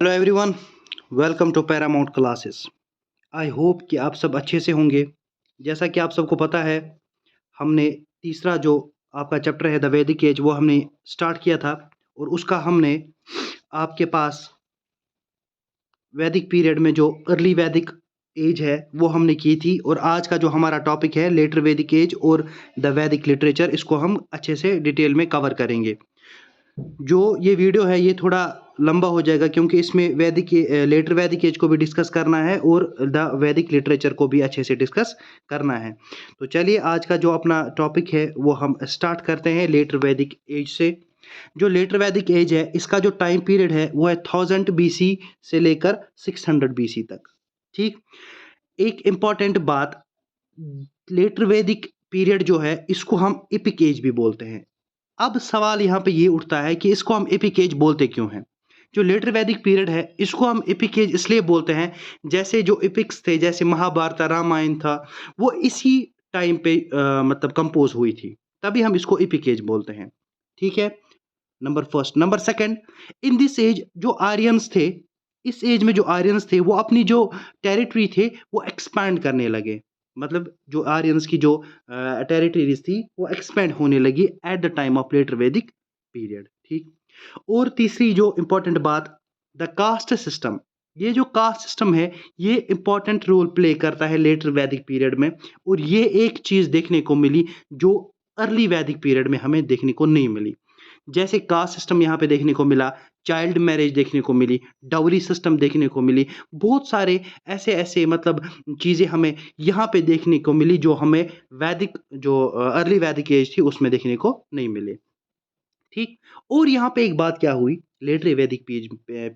Hello everyone, welcome to Paramount classes. I hope कि आप सब अच्छे से होंगे। जैसा कि आप सबको पता है, हमने तीसरा जो आपका चैप्टर है द वैदिक एज वो हमने स्टार्ट किया था और उसका हमने आपके पास वैदिक पीरियड में जो अर्ली वैदिक एज है वो हमने की थी। और आज का जो हमारा टॉपिक है लेटर वैदिक एज और द वैदिक लिटरेचर, इसको हम अच्छे से डिटेल में कवर करेंगे। जो ये वीडियो है ये थोड़ा लंबा हो जाएगा क्योंकि इसमें वैदिक लेटर वैदिक एज को भी डिस्कस करना है और द वैदिक लिटरेचर को भी अच्छे से डिस्कस करना है। तो चलिए आज का जो अपना टॉपिक है वो हम स्टार्ट करते हैं लेटर वैदिक एज से। जो लेटर वैदिक एज है इसका जो टाइम पीरियड है वो है 1000 बीसी से लेकर 600 बीसी तक। ठीक, एक इम्पॉर्टेंट बात, लेटर वैदिक पीरियड जो है इसको हम एपिक एज भी बोलते हैं। अब सवाल यहाँ पे ये उठता है कि इसको हम एपिक एज बोलते क्यों हैं। जो लेटर वैदिक पीरियड है इसको हम एपिक एज इसलिए बोलते हैं, जैसे जो एपिक्स थे जैसे महाभारत रामायण था वो इसी टाइम पे मतलब कंपोज हुई थी, तभी हम इसको एपिक एज बोलते हैं। ठीक है, number first. Number second, in this age जो आर्यंस थे, इस एज में जो आर्यंस थे वो अपनी जो टेरिटरी थे वो एक्सपैंड करने लगे। मतलब जो आर्यंस की जो टेरिटरीज थी वो एक्सपैंड होने लगी at the time of later Vedic period. ठीक, और तीसरी जो इंपॉर्टेंट बात, द कास्ट सिस्टम। ये जो कास्ट सिस्टम है ये इंपॉर्टेंट रोल प्ले करता है लेटर वैदिक पीरियड में। और ये एक चीज देखने को मिली जो अर्ली वैदिक पीरियड में हमें देखने को नहीं मिली। जैसे कास्ट सिस्टम यहाँ पे देखने को मिला, चाइल्ड मैरिज देखने को मिली, डाउरी सिस्टम देखने को मिली, बहुत सारे ऐसे ऐसे मतलब चीज़ें हमें यहाँ पे देखने को मिली जो हमें वैदिक जो अर्ली वैदिक एज थी उसमें देखने को नहीं मिले। ठीक, और यहाँ पे एक बात क्या हुई लेटर वैदिक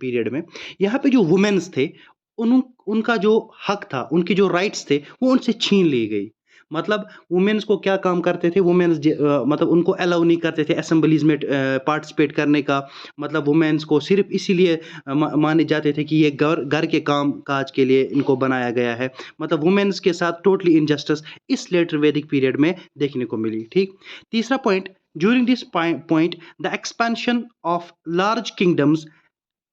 पीरियड में, यहाँ पे जो वुमेन्स थे उनका जो हक था, उनके जो राइट्स थे वो उनसे छीन ली गई। मतलब वुमेन्स को क्या काम करते थे, वुमेन्स मतलब उनको अलाउ नहीं करते थे असेंबलीज में पार्टिसिपेट करने का। मतलब वुमेन्स को सिर्फ इसीलिए माने जाते थे कि ये घर घर के काम काज के लिए इनको बनाया गया है। मतलब वुमेन्स के साथ टोटली इनजस्टिस इस लेटर वैदिक पीरियड में देखने को मिली। ठीक, तीसरा point, during this point the expansion of large kingdoms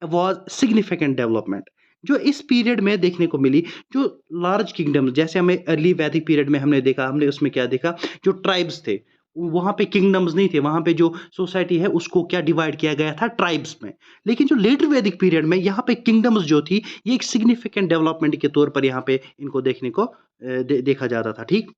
was significant development। जो इस पीरियड में देखने को मिली जो लार्ज किंगडम्स, जैसे हमें अर्ली वैदिक पीरियड में हमने देखा, हमने उसमें क्या देखा, जो ट्राइब्स थे वहाँ पे किंगडम्स नहीं थे, वहाँ पे जो सोसाइटी है उसको क्या डिवाइड किया गया था, ट्राइब्स में। लेकिन जो लेटर वैदिक पीरियड में यहाँ पे किंगडम्स जो थी ये एक सिग्निफिकेंट डेवलपमेंट के तौर पर यहाँ पे इनको देखने को देखा जाता था। ठीक,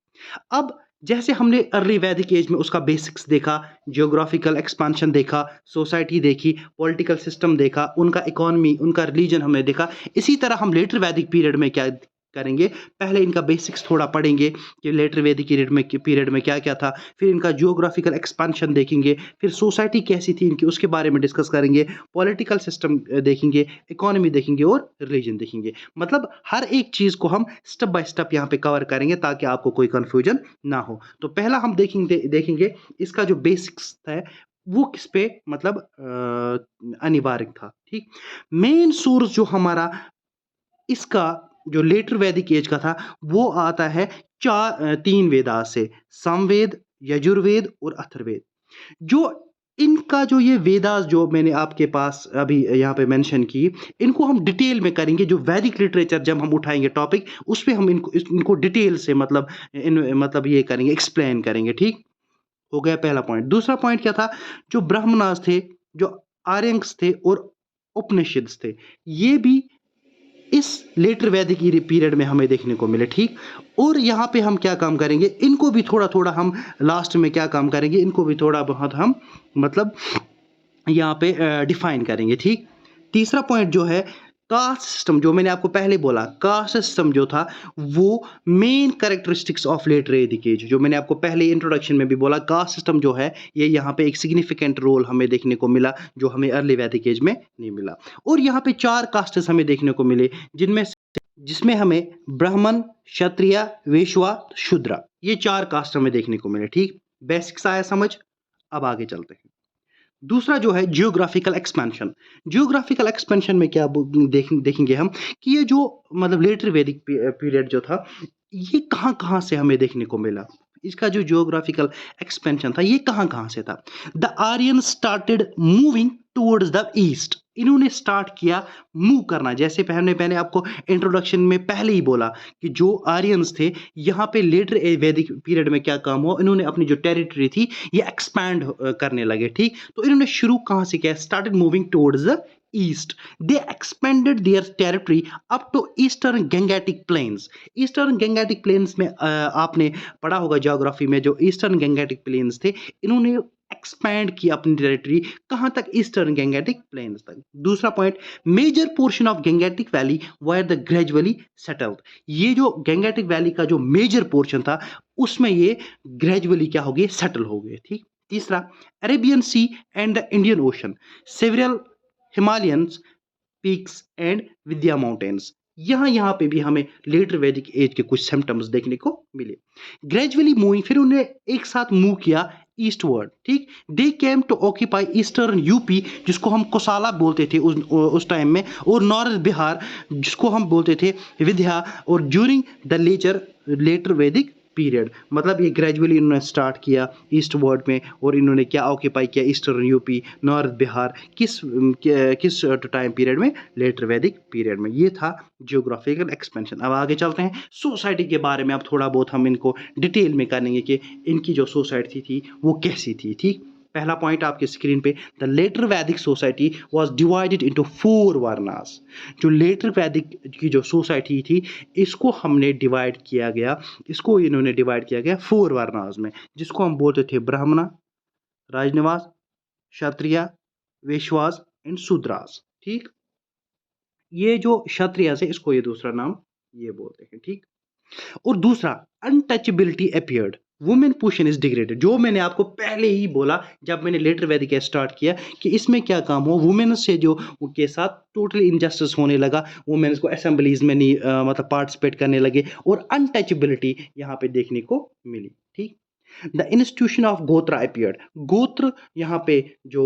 अब जैसे हमने अर्ली वैदिक एज में उसका बेसिक्स देखा, जियोग्राफिकल एक्सपांशन देखा, सोसाइटी देखी, पॉलिटिकल सिस्टम देखा, उनका इकोनॉमी, उनका रिलीजन हमने देखा, इसी तरह हम लेटर वैदिक पीरियड में क्या करेंगे, पहले इनका बेसिक्स थोड़ा पढ़ेंगे कि लेटर वैदिक पीरियड में क्या क्या था, फिर इनका जियोग्राफिकल एक्सपांशन देखेंगे, फिर सोसाइटी कैसी थी इनकी उसके बारे में डिस्कस करेंगे, पॉलिटिकल सिस्टम देखेंगे, इकोनॉमी देखेंगे और रिलीजन देखेंगे। मतलब हर एक चीज़ को हम स्टेप बाय स्टेप यहाँ पे कवर करेंगे ताकि आपको कोई कंफ्यूजन ना हो। तो पहला हम देखेंगे इसका जो बेसिक्स है वो किस पे मतलब अनिवार्य था। ठीक, मेन सोर्स जो हमारा इसका जो लेटर वैदिक एज का था वो आता है तीन वेदास से, सामवेद, यजुर्वेद और अथर्ववेद। जो इनका जो ये वेदास जो मैंने आपके पास अभी यहाँ पे मेंशन की, इनको हम डिटेल में करेंगे। जो वैदिक लिटरेचर जब हम उठाएंगे टॉपिक उस पे हम इनको डिटेल से मतलब मतलब ये करेंगे, एक्सप्लेन करेंगे। ठीक, हो गया पहला पॉइंट। दूसरा पॉइंट क्या था, जो ब्राह्मणास थे, जो आर्यंस थे और उपनिषद थे, ये भी इस लेटर वैदिक पीरियड में हमें देखने को मिले। ठीक, और यहाँ पे हम क्या काम करेंगे, इनको भी थोड़ा थोड़ा हम लास्ट में क्या काम करेंगे, इनको भी थोड़ा बहुत हम मतलब यहाँ पे डिफाइन करेंगे। ठीक, तीसरा पॉइंट जो है कास्ट सिस्टम, जो मैंने आपको पहले बोला कास्ट सिस्टम जो था वो मेन कैरेक्टरिस्टिक्स ऑफ लेटर वैदिक एज, जो मैंने आपको पहले इंट्रोडक्शन में भी बोला, कास्ट सिस्टम जो है ये यहाँ पे एक सिग्निफिकेंट रोल हमें देखने को मिला जो हमें अर्ली वैदिक एज में नहीं मिला। और यहाँ पे चार कास्ट्स हमें देखने को मिले जिसमें हमें ब्राह्मण, क्षत्रिय, वैश्य, शूद्र, ये चार कास्ट हमें देखने को मिले। ठीक, बेसिक्स आया समझ, अब आगे चलते हैं। दूसरा जो है जियोग्राफिकल एक्सपेंशन। जियोग्राफिकल एक्सपेंशन में क्या देखेंगे हम कि ये जो मतलब लेटर वैदिक पीरियड जो था ये कहाँ कहाँ से हमें देखने को मिला, इसका जो जियोग्राफिकल एक्सपेंशन था ये कहाँ कहाँ से था? The Aryan started moving towards the east. इन्होंने स्टार्ट किया मूव करना, जैसे मैंने आपको इंट्रोडक्शन में पहले ही बोला कि जो आर्यंस थे यहाँ पे लेटर वैदिक पीरियड में क्या काम हुआ, इन्होंने अपनी जो टेरिटरी थी ये एक्सपैंड करने लगे। ठीक, तो इन्होंने शुरू कहाँ से किया? Started moving towards the east. They expanded their territory up to eastern Gangetic plains. Eastern Gangetic plains में आपने पढ़ा होगा ज्योग्राफी में, जो ईस्टर्न गंगेटिक प्लेन्स थे इन्होंने एक्सपैंड किया अपनी टेरिटरी कहां तक? ईस्टर्न गंगेटिक प्लेन्स तक। दूसरा point, major portion of Gangetic valley where the gradually settled. ये जो गंगेटिक वैली का जो मेजर पोर्शन था उसमें ये ग्रेजुअली क्या हो गए? सेटल हो गए। ठीक। तीसरा, Arabian sea and the Indian ocean, several Himalayans peaks and Vindhya mountains. यहाँ पे भी हमें लेटर वैदिक एज के कुछ सिम्टम्स देखने को मिले। ग्रेजुअली मूविंग, फिर उन्हें एक साथ मूव किया ईस्टवर्ड। ठीक, they came to occupy eastern UP, जिसको हम कोसाला बोलते थे उस टाइम में, और नॉर्थ बिहार जिसको हम बोलते थे विद्या, और during the later Vedic period. मतलब ये ग्रेजुअली इन्होंने स्टार्ट किया ईस्ट वर्ड में, और इन्होंने क्या ऑक्यूपाई किया? Eastern UP, north Bihar. किस टाइम पीरियड में? लेटर वैदिक पीरियड में। ये था जियोग्राफिकल एक्सपेंशन। अब आगे चलते हैं सोसाइटी के बारे में। अब थोड़ा बहुत हम इनको डिटेल में करेंगे कि इनकी जो सोसाइटी थी वो कैसी थी। ठीक, पहला पॉइंट आपके स्क्रीन पे, द लेटर वैदिक सोसाइटी वाज डिवाइडेड इनटू 4 वर्नास। जो लेटर वैदिक की जो सोसाइटी थी इसको हमने डिवाइड किया गया, इसको इन्होंने डिवाइड किया गया 4 वर्नास में, जिसको हम बोलते थे ब्राह्मणा, राजनिवास, क्षत्रिय, वैश्वास एंड शूद्रास। ठीक, ये जो क्षत्रिय है इसको ये दूसरा नाम ये बोलते हैं। ठीक, और दूसरा, untouchability appeared, women position is degraded. जो मैंने आपको पहले ही बोला जब मैंने लेटर वैदिक स्टार्ट किया कि इसमें क्या काम हो, वुमेन से जो के साथ टोटल इनजस्टिस होने लगा, वुमेन को असेंबलीज में नहीं मतलब पार्टिसिपेट करने लगे, और अनटचेबिलिटी यहाँ पे देखने को मिली। ठीक, द इंस्टीट्यूशन ऑफ गोत्र अपीयर्ड। गोत्र यहाँ पे जो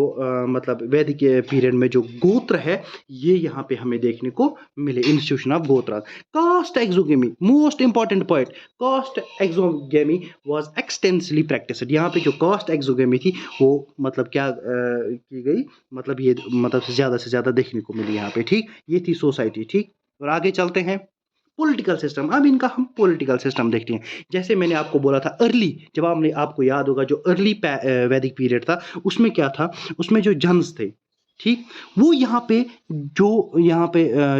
मतलब वैदिक पीरियड में जो गोत्र है ये यहाँ पे हमें देखने को मिले, institution of gotra. Caste exogamy, most important point, caste exogamy was extensively practised. यहाँ पे जो कास्ट एक्सोगेमी थी वो मतलब क्या की गई, मतलब ये मतलब ज़्यादा से ज़्यादा देखने को मिली यहाँ पे। ठीक, ये थी सोसाइटी। ठीक, और आगे चलते हैं पॉलिटिकल सिस्टम। अब इनका हम पॉलिटिकल सिस्टम देखते हैं। जैसे मैंने आपको बोला था अर्ली, जब आपको याद होगा जो अर्ली वैदिक पीरियड था उसमें क्या था, उसमें जो जन्स थे, ठीक, वो यहाँ पे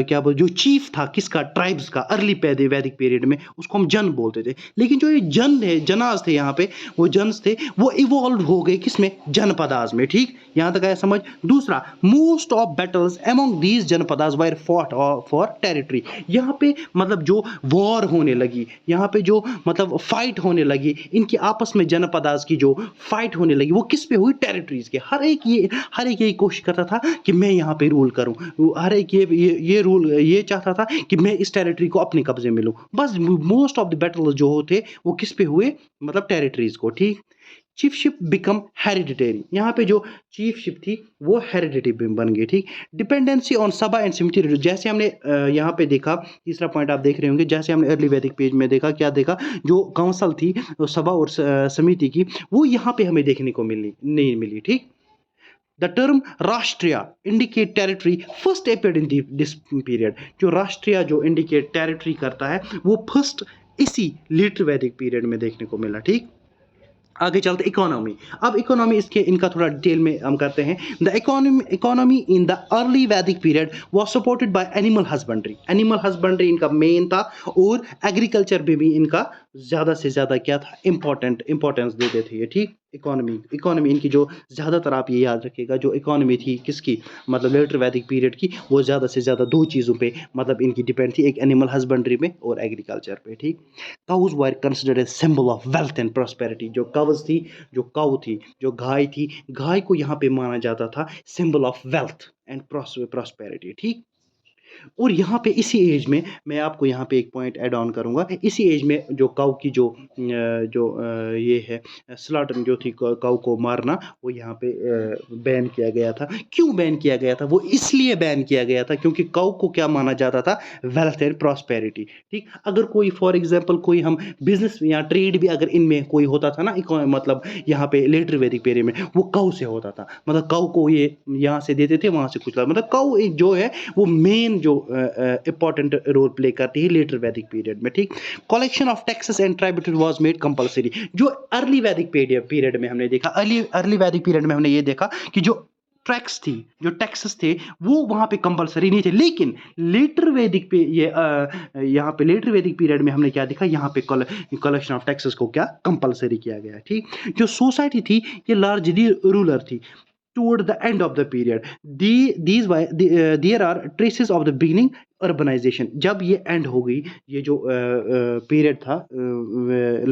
क्या बोल, जो चीफ था किसका? ट्राइब्स का। अर्ली वैदिक पीरियड में उसको हम जन बोलते थे, लेकिन जो ये जनाज थे यहाँ पे, वो जन्स थे, वो इवॉल्व हो गए किसमें? जनपदास में। ठीक, यहाँ तक आया समझ। दूसरा, most of battles among these janapadas were fought for territory. यहाँ पे मतलब जो वॉर होने लगी, यहाँ पे जो मतलब फाइट होने लगी, इनकी आपस में जनपदास की जो फाइट होने लगी वो किस पे हुई? टेरिटरीज के। हर एक यही कोशिश करता था कि मैं यहाँ पे रूल करूँ, हर एक ये रूल ये चाहता था कि मैं इस टेरिटरी को अपने कब्जे में लूँ। बस मोस्ट ऑफ द बैटल्स जो होते वो किस पे हुए? मतलब टेरिटरीज को। ठीक, चीफशिप बिकम हेरिडिटरी। यहाँ पे जो चीफशिप थी वो हेरिडिटरी बन गई। ठीक, डिपेंडेंसी ऑन सभा एंड समिति, जैसे हमने यहाँ पे देखा, तीसरा पॉइंट आप देख रहे होंगे, जैसे हमने अर्ली वैदिक पेज में देखा, क्या देखा? जो काउंसिल थी, सभा और समिति की, वो यहाँ पे हमें देखने को नहीं मिली। ठीक, द टर्म राष्ट्रीय indicate territory first appeared in this period. जो राष्ट्रीय जो इंडिकेट टेरिटरी करता है वो फर्स्ट इसी लेटर वैदिक पीरियड में देखने को मिला। ठीक, आगे चलते इकोनॉमी। अब इकोनॉमी इनका थोड़ा डिटेल में हम करते हैं। The economy in the early Vedic period was supported by animal husbandry. Animal husbandry इनका मेन था, और एग्रीकल्चर पे भी इनका ज़्यादा से ज़्यादा क्या था? इंपॉर्टेंस देते थे ये। ठीक, इकोनॉमी इनकी जो ज़्यादातर, आप ये याद रखिएगा, जो इकोनॉमी थी किसकी? मतलब लेटर वैदिक पीरियड की, वो ज़्यादा से ज़्यादा 2 चीज़ों पे मतलब इनकी डिपेंड थी, एक एनिमल हस्बेंड्री में और एग्रीकल्चर पे। ठीक, cows were considered a symbol of wealth and prosperity. जो काउज थी, जो गाय थी, गाय को यहाँ पे माना जाता था symbol of wealth and prosperity. ठीक, और यहाँ पे इसी एज में मैं आपको यहाँ पे एक पॉइंट ऐड ऑन करूँगा। इसी एज में जो काऊ की ये है स्लॉटर जो थी काऊ को मारना, वो यहाँ पे बैन किया गया था। क्यों बैन किया गया था? वो इसलिए बैन किया गया था क्योंकि काऊ को क्या माना जाता था? Wealth and prosperity. ठीक, अगर कोई फॉर एग्जांपल कोई हम बिजनेस या ट्रेड भी अगर इनमें कोई होता था ना, मतलब यहाँ पे लेटर वैदिक पीरियड में वो काऊ से होता था। मतलब काऊ को ये यहाँ से देते थे, वहाँ से कुछ मतलब काऊ जो है वो मेन जो इंपॉर्टेंट रोल प्ले करती है लेटर वैदिक पीरियड में। ठीक, collection of taxes and tributary was made compulsory. जो अर्ली वैदिक पीरियड में हमने देखा, अर्ली वैदिक पीरियड में हमने ये देखा कि जो ट्रैक्स थी, जो टैक्सेस थे, वो वहां पे कंपलसरी नहीं थे। लेकिन लेटर वैदिक पे यहाँ पे लेटर वैदिक पीरियड में हमने क्या देखा, यहाँ पे कलेक्शन ऑफ टैक्सेस को क्या कंपलसरी किया गया। ठीक, जो सोसाइटी थी ये लार्जली रूरल थी toward the end of the period. There are traces of the beginning urbanization. जब ये एंड हो गई, ये जो पीरियड था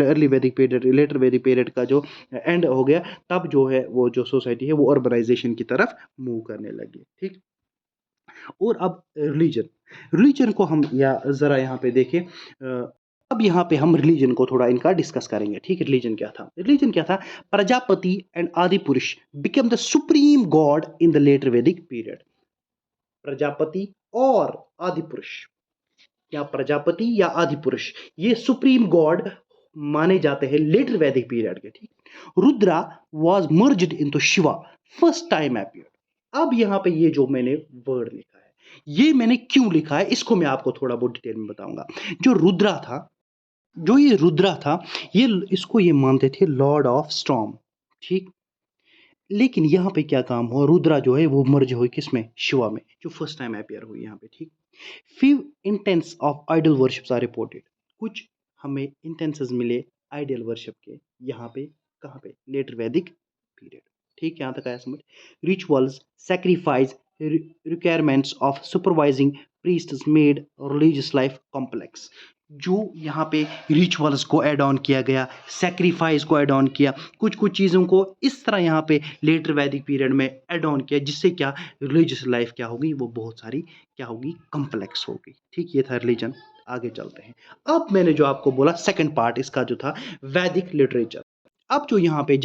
early Vedic period, letter Vedic period का जो एंड हो गया, तब जो है वो जो सोसाइटी है वो अर्बनाइजेशन की तरफ मूव करने लगी। ठीक, और अब रिलीजन को हम या ज़रा यहाँ पे देखें। अब यहाँ पे हम रिलीजन को थोड़ा इनका डिस्कस करेंगे। ठीक है, रिलीजन क्या था? Prajapati and Adi Purush become the supreme god in the later Vedic period. Prajapati और आदि पुरुष, या प्रजापति या आदि पुरुष, ये सुप्रीम गॉड माने जाते हैं लेटर वैदिक पीरियड के। ठीक, Rudra was merged into Shiva first time appeared. अब यहाँ पे ये जो मैंने वर्ड लिखा है, ये मैंने क्यों लिखा है, इसको मैं आपको थोड़ा बहुत डिटेल में बताऊंगा। जो ये रुद्रा था, ये इसको ये मानते थे लॉर्ड ऑफ स्टॉर्म। ठीक, लेकिन यहाँ पे क्या काम हुआ, रुद्रा जो है वो मर्ज हुई किसमें? शिवा में, जो फर्स्ट टाइम अपीयर हुई यहाँ पे। ठीक, few instances of idol worships are reported. कुछ हमें इंटेंसेस मिले आइडियल वर्शिप के, यहाँ पे कहाँ पे? Letter Vedic period. ठीक, यहाँ तक आया समझ? Rituals, sacrifice, requirements of supervising priests made religious life complex. जो यहाँ पे रिचुअल्स को ऐड ऑन किया गया, सैक्रिफाइस को ऐड ऑन किया, कुछ कुछ चीज़ों को इस तरह यहाँ पे लेटर वैदिक पीरियड में ऐड ऑन किया, जिससे क्या रिलीजियस लाइफ क्या होगी, वो बहुत सारी क्या होगी? कॉम्प्लेक्स होगी। ठीक, ये था रिलीजन। आगे चलते हैं। अब मैंने जो आपको बोला सेकंड पार्ट इसका जो था वैदिक लिटरेचर। अब जो यहाँ पे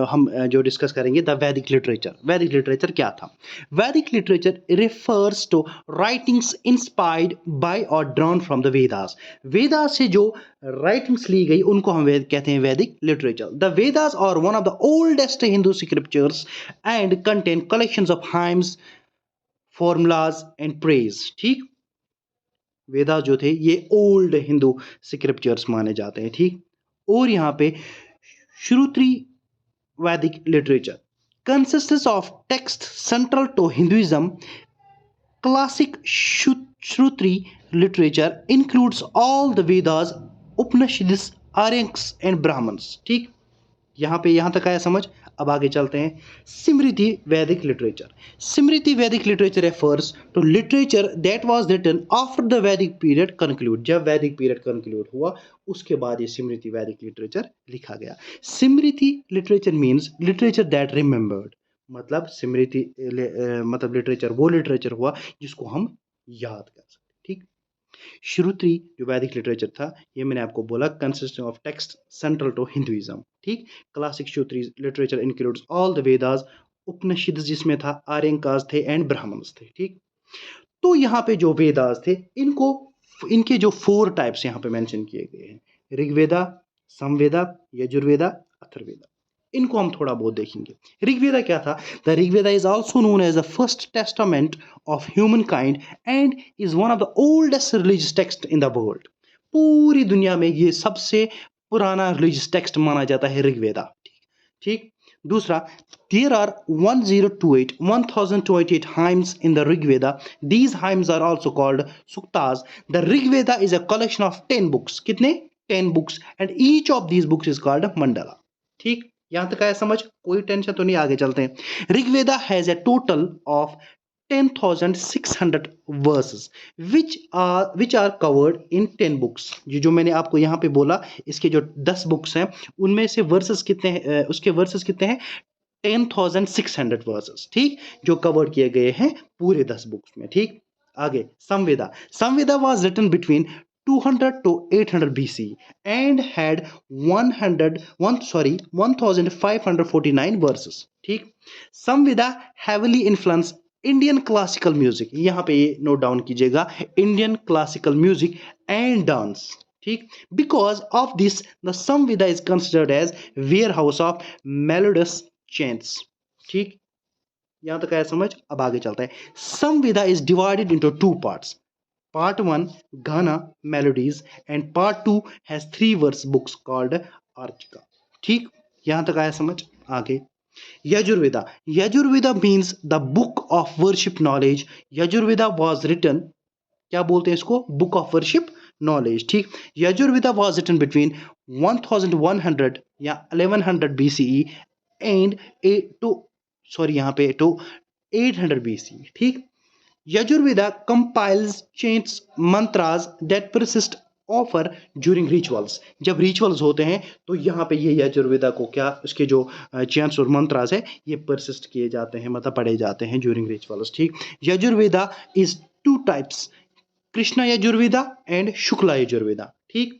हम जो डिस्कस करेंगे द वैदिक लिटरेचर। वैदिक लिटरेचर क्या था? Vedic literature refers to writings inspired by और drawn from the Vedas. Vedas से जो राइटिंग्स ली गई उनको हम कहते हैं Vedic literature. The Vedas are one of the oldest Hindu scriptures and contain collections of hymns, formulas and praise. ठीक, वेदास जो थे ये ओल्ड हिंदू स्क्रिप्चर्स माने जाते हैं। ठीक, और यहाँ पे श्रुति वैदिक literature consists of text central to Hinduism. Classic Shruti literature includes all the Vedas, Upanishads, Aryans and Brahmans. ठीक, यहाँ तक आया समझ? अब आगे चलते हैं। Smriti Vedic literature refers to literature that was written after the Vedic period concluded. जब वैदिक पीरियड कंक्लूड हुआ उसके बाद ये स्मृति वैदिक लिटरेचर लिखा गया। Smriti literature means literature that remembered. मतलब स्मृति मतलब लिटरेचर वो लिटरेचर हुआ जिसको हम याद कर सकते। ठीक, श्रुति जो वैदिक लिटरेचर था, ये मैंने आपको बोला consisting of text central to Hinduism. ठीक, classic shruti literature includes all the Vedas, Upanishad जिसमें था, आर्यकास थे एंड ब्राह्मण्स थे। ठीक, तो यहाँ पे जो वेदास थे इनके जो 4 टाइप्स यहाँ पे मेंशन किए गए हैं, ऋग्वेदा, समवेदा, यजुर्वेदा, अथर्ववेदा। इनको हम थोड़ा बहुत देखेंगे। ऋग्वेदा क्या था? The Rigveda is also known as the first testament of human kind and is one of the oldest religious text in the world. पूरी दुनिया में ये सबसे पुराना रिलीजियस टेक्स्ट माना जाता है ऋग्वेदा। ठीक, दूसरा, there are 1028 hymns in the Rig Veda. These hymns are also called suktas. The Rig Veda is a collection of 10 books. कितने? 10 books, and each of these books is called mandala. ठीक, यहां तक आया समझ? कोई टेंशन तो नहीं, आगे चलते हैं। Rigveda has a total of 10,600 verses which are covered in 10 books. ये जो मैंने आपको यहाँ पे बोला, इसके जो 10 बुक्स हैं उनमें से वर्सेस कितने हैं? उसके वर्सेस कितने हैं? 10,600 वर्सेस। ठीक, जो कवर किए गए हैं पूरे 10 बुक्स में। ठीक, आगे Samveda was written between 200 to 800 BC and had 1549 verses. ठीक, Samveda heavily influenced Indian classical music, यहाँ पे ये नोट डाउन कीजिएगा, Indian classical music and dance. ठीक, because of this the Samaveda is considered as warehouse of melodious chants. ठीक, यहां तक आया समझ. अब आगे चलता है. Samaveda is divided into two parts. Part 1 गाना melodies and part 2 has 3 verse books called Archika. ठीक, यहां तक आया समझ. आगे Yajurveda means the book of worship knowledge. Yajurveda was written, क्या बोलते हैं इसको, बुक ऑफ वर्शिप नॉलेज. ठीक, यजुर्वेदा वॉज रिटन बिटवीन 1100 या 1100 BCE एंड यहाँ पे टू 800 BC. ठीक, Yajurveda compiles chants mantras that persist offer during rituals. जब रिचुअल्स होते हैं तो यहाँ पे ये यजुर्वेदा को क्या, उसके जो चेंट्स और मंत्रास है ये परसिस्ट किए जाते हैं, मतलब पढ़े जाते हैं ड्यूरिंग रिचुअल्स. ठीक, Yajurveda is two types, Krishna Yajurveda and Shukla Yajurveda. ठीक,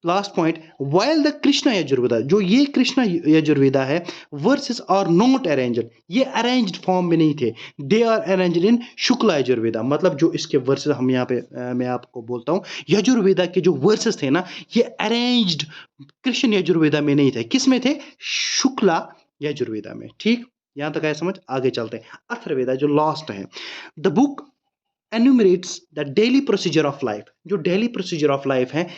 last point, while the Krishna Yajurveda, जो ये कृष्णा यजुर्वेदा है, वर्सेस आर नॉट अरेंज्ड, ये अरेंज्ड फॉर्म में नहीं थे, they are arranged in Shukla Yajurveda. मतलब जो इसके वर्सेस हम यहाँ पे मैं आपको बोलता हूँ, यजुर्वेदा के जो वर्सेस थे ना, ये अरेंज्ड कृष्ण यजुर्वेदा में नहीं थे. किस में थे, शुक्ला यजुर्वेदा में. ठीक, यहां तक आया समझ. आगे चलते हैं. अथर्ववेदा जो लास्ट है, the book enumerates the daily procedure of life. जो डेली प्रोसीजर ऑफ लाइफ है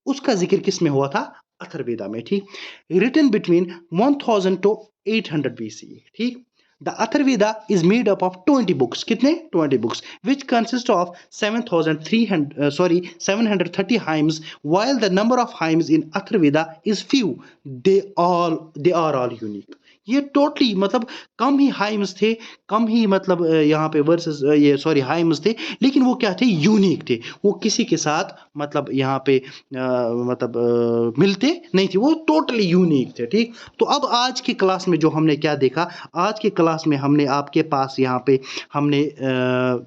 उसका जिक्र किस में हुआ था, अथर्ववेदा में. ठीक, रिटन बिटवीन 1000 to 800 BC. ठीक, the Atharvaveda is made up of 20 books. कितने, 20 books, which consist of 730 hymns, while the number of hymns in Atharvaveda is few, they are all unique. ये टोटली मतलब कम ही हाइम्स थे, कम ही मतलब यहाँ पे वर्सेस ये हाइम्स थे, लेकिन वो क्या थे, यूनिक थे. वो किसी के साथ मतलब यहाँ पे मिलते नहीं थे, वो टोटली यूनिक थे. ठीक, तो अब आज की क्लास में जो हमने क्या देखा, आज की क्लास में हमने आपके पास यहाँ पे हमने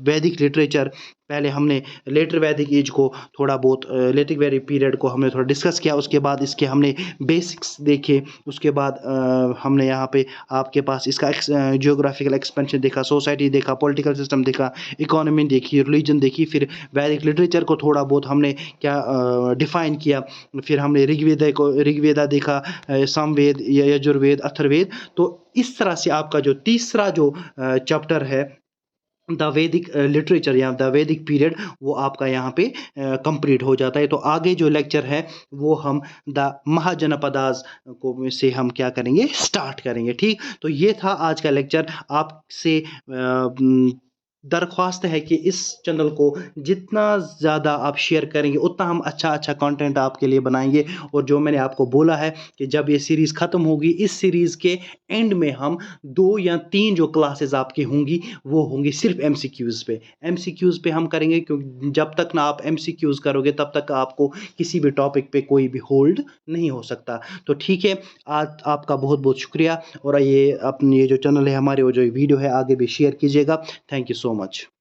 वैदिक लिटरेचर, पहले हमने लेटर वैदिक एज को थोड़ा बहुत, लेटिक वैदिक पीरियड को हमने थोड़ा डिस्कस किया, उसके बाद इसके हमने बेसिक्स देखे, उसके बाद हमने यहाँ पे आपके पास इसका जियोग्राफिकल एक्सपेंशन देखा, सोसाइटी देखा, पॉलिटिकल सिस्टम देखा, इकोनॉमी देखी, रिलीजन देखी, फिर वैदिक लिटरेचर को थोड़ा बहुत हमने क्या डिफाइन किया, फिर हमने ऋग्वेदा देखा, सामवेद, यजुर्वेद, अथर्ववेद. तो इस तरह से आपका जो तीसरा जो चैप्टर है द वैदिक लिटरेचर या द वैदिक पीरियड, वो आपका यहाँ पे कंप्लीट हो जाता है. तो आगे जो लेक्चर है वो हम द महाजनपदास को से हम क्या करेंगे, स्टार्ट करेंगे. ठीक, तो ये था आज का लेक्चर. आपसे दरख्वास्त है कि इस चैनल को जितना ज़्यादा आप शेयर करेंगे उतना हम अच्छा कंटेंट आपके लिए बनाएंगे. और जो मैंने आपको बोला है कि जब ये सीरीज़ ख़त्म होगी, इस सीरीज़ के एंड में हम 2 या 3 जो क्लासेस आपकी होंगी वो होंगी सिर्फ MCQs पे. MCQs पे हम करेंगे, क्योंकि जब तक ना आप MCQs करोगे तब तक आपको किसी भी टॉपिक पे कोई भी होल्ड नहीं हो सकता. तो ठीक है, आज आपका बहुत बहुत शुक्रिया. और ये अपनी ये जो चैनल है हमारे, वो जो वीडियो है आगे भी शेयर कीजिएगा. Thank you so much.